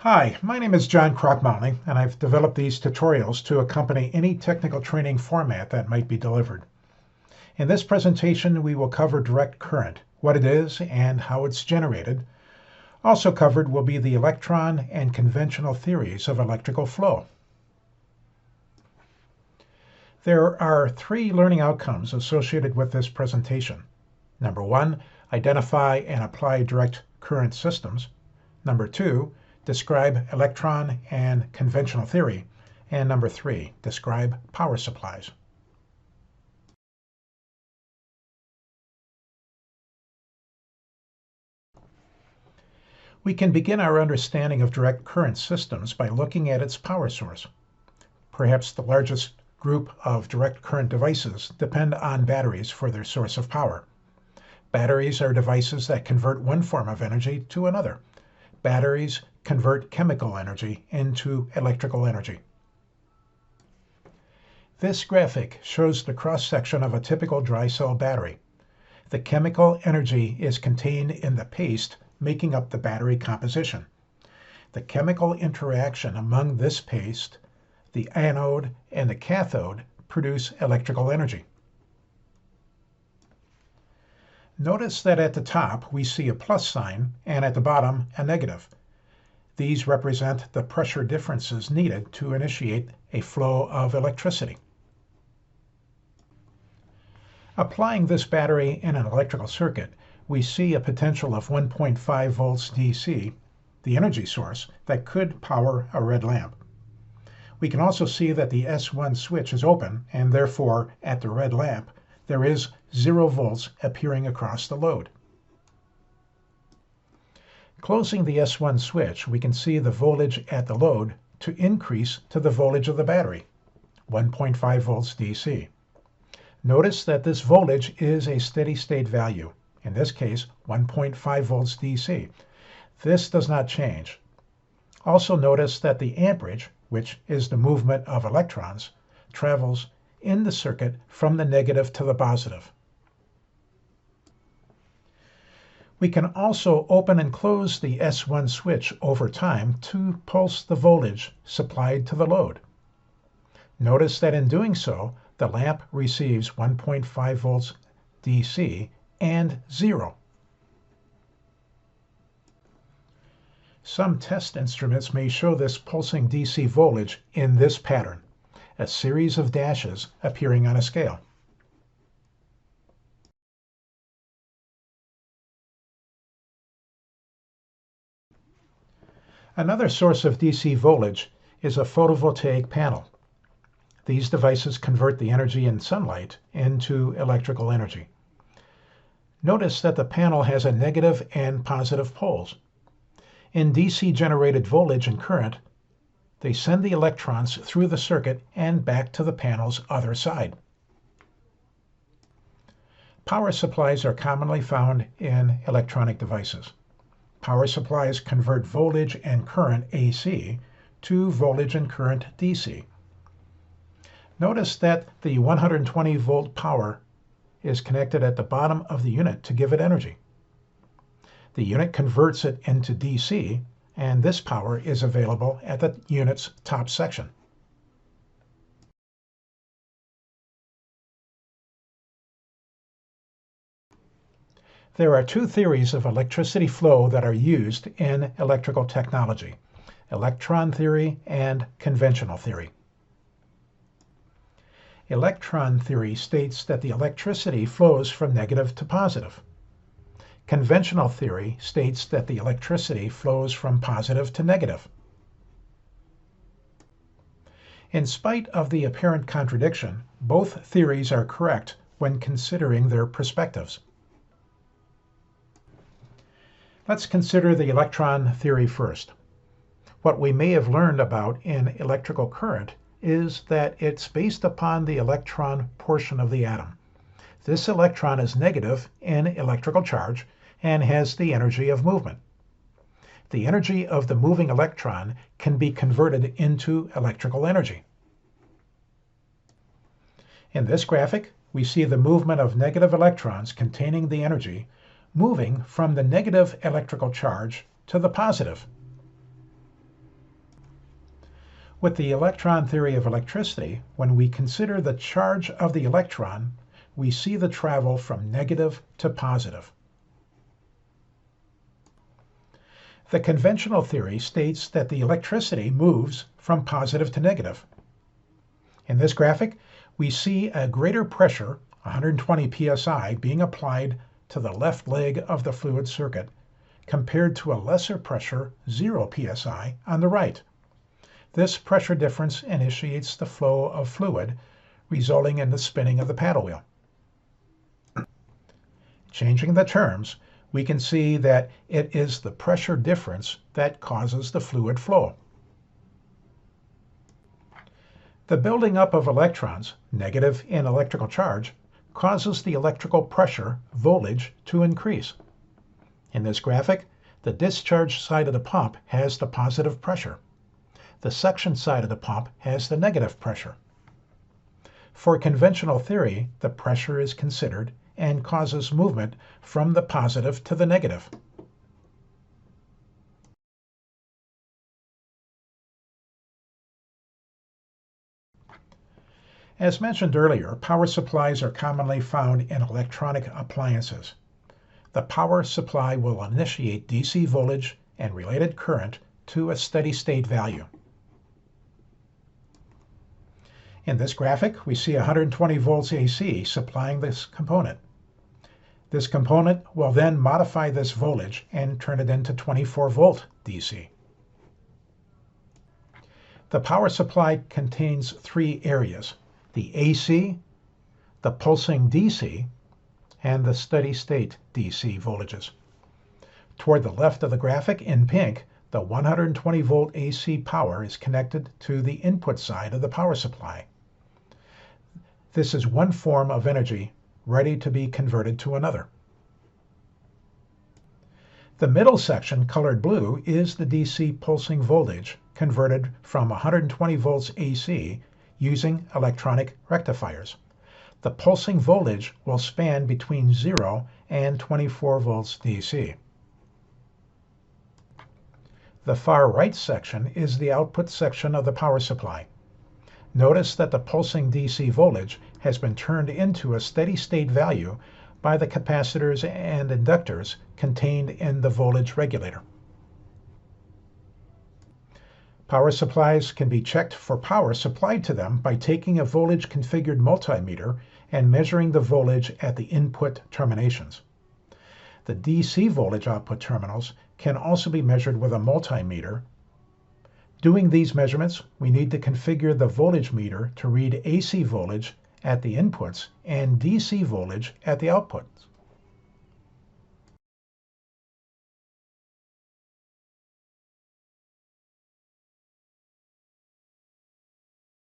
Hi, my name is John Krockmalny, and I've developed these tutorials to accompany any technical training format that might be delivered. In this presentation, we will cover direct current, what it is and how it's generated. Also covered will be the electron and conventional theories of electrical flow. There are three learning outcomes associated with this presentation. Number one, identify and apply direct current systems. Number two, describe electron and conventional theory. And number three, describe power supplies. We can begin our understanding of direct current systems by looking at its power source. Perhaps the largest group of direct current devices depend on batteries for their source of power. Batteries are devices that convert one form of energy to another. Batteries convert chemical energy into electrical energy. This graphic shows the cross-section of a typical dry cell battery. The chemical energy is contained in the paste making up the battery composition. The chemical interaction among this paste, the anode and the cathode, produce electrical energy. Notice that at the top we see a plus sign and at the bottom a negative. These represent the pressure differences needed to initiate a flow of electricity. Applying this battery in an electrical circuit, we see a potential of 1.5 volts DC, the energy source that could power a red lamp. We can also see that the S1 switch is open, and therefore at the red lamp there is 0 volts appearing across the load. Closing the S1 switch, we can see the voltage at the load to increase to the voltage of the battery, 1.5 volts DC. Notice that this voltage is a steady state value, in this case 1.5 volts DC. This does not change. Also notice that the amperage, which is the movement of electrons, travels in the circuit from the negative to the positive. We can also open and close the S1 switch over time to pulse the voltage supplied to the load. Notice that in doing so, the lamp receives 1.5 volts DC and 0. Some test instruments may show this pulsing DC voltage in this pattern, a series of dashes appearing on a scale. Another source of DC voltage is a photovoltaic panel. These devices convert the energy in sunlight into electrical energy. Notice that the panel has a negative and positive poles. In DC-generated voltage and current, they send the electrons through the circuit and back to the panel's other side. Power supplies are commonly found in electronic devices. Power supplies convert voltage and current AC to voltage and current DC. Notice that the 120 volt power is connected at the bottom of the unit to give it energy. The unit converts it into DC, and this power is available at the unit's top section. There are two theories of electricity flow that are used in electrical technology: electron theory and conventional theory. Electron theory states that the electricity flows from negative to positive. Conventional theory states that the electricity flows from positive to negative. In spite of the apparent contradiction, both theories are correct when considering their perspectives. Let's consider the electron theory first. What we may have learned about in electrical current is that it's based upon the electron portion of the atom. This electron is negative in electrical charge and has the energy of movement. The energy of the moving electron can be converted into electrical energy. In this graphic, we see the movement of negative electrons containing the energy moving from the negative electrical charge to the positive. With the electron theory of electricity, when we consider the charge of the electron, we see the travel from negative to positive. The conventional theory states that the electricity moves from positive to negative. In this graphic, we see a greater pressure, 120 psi, being applied to the left leg of the fluid circuit compared to a lesser pressure, 0 psi, on the right. This pressure difference initiates the flow of fluid, resulting in the spinning of the paddle wheel. Changing the terms, we can see that it is the pressure difference that causes the fluid flow. The building up of electrons, negative in electrical charge, causes the electrical pressure, voltage, to increase. In this graphic, the discharge side of the pump has the positive pressure. The suction side of the pump has the negative pressure. For conventional theory, the pressure is considered and causes movement from the positive to the negative. As mentioned earlier, power supplies are commonly found in electronic appliances. The power supply will initiate DC voltage and related current to a steady state value. In this graphic, we see 120 volts AC supplying this component. This component will then modify this voltage and turn it into 24 volt DC. The power supply contains three areas: the AC, the pulsing DC, and the steady state DC voltages. Toward the left of the graphic in pink, the 120 volt AC power is connected to the input side of the power supply. This is one form of energy ready to be converted to another. The middle section, colored blue, is the DC pulsing voltage converted from 120 volts AC using electronic rectifiers. The pulsing voltage will span between 0 and 24 volts DC. The far right section is the output section of the power supply. Notice that the pulsing DC voltage has been turned into a steady state value by the capacitors and inductors contained in the voltage regulator. Power supplies can be checked for power supplied to them by taking a voltage configured multimeter and measuring the voltage at the input terminations. The DC voltage output terminals can also be measured with a multimeter. Doing these measurements, we need to configure the voltage meter to read AC voltage at the inputs and DC voltage at the outputs.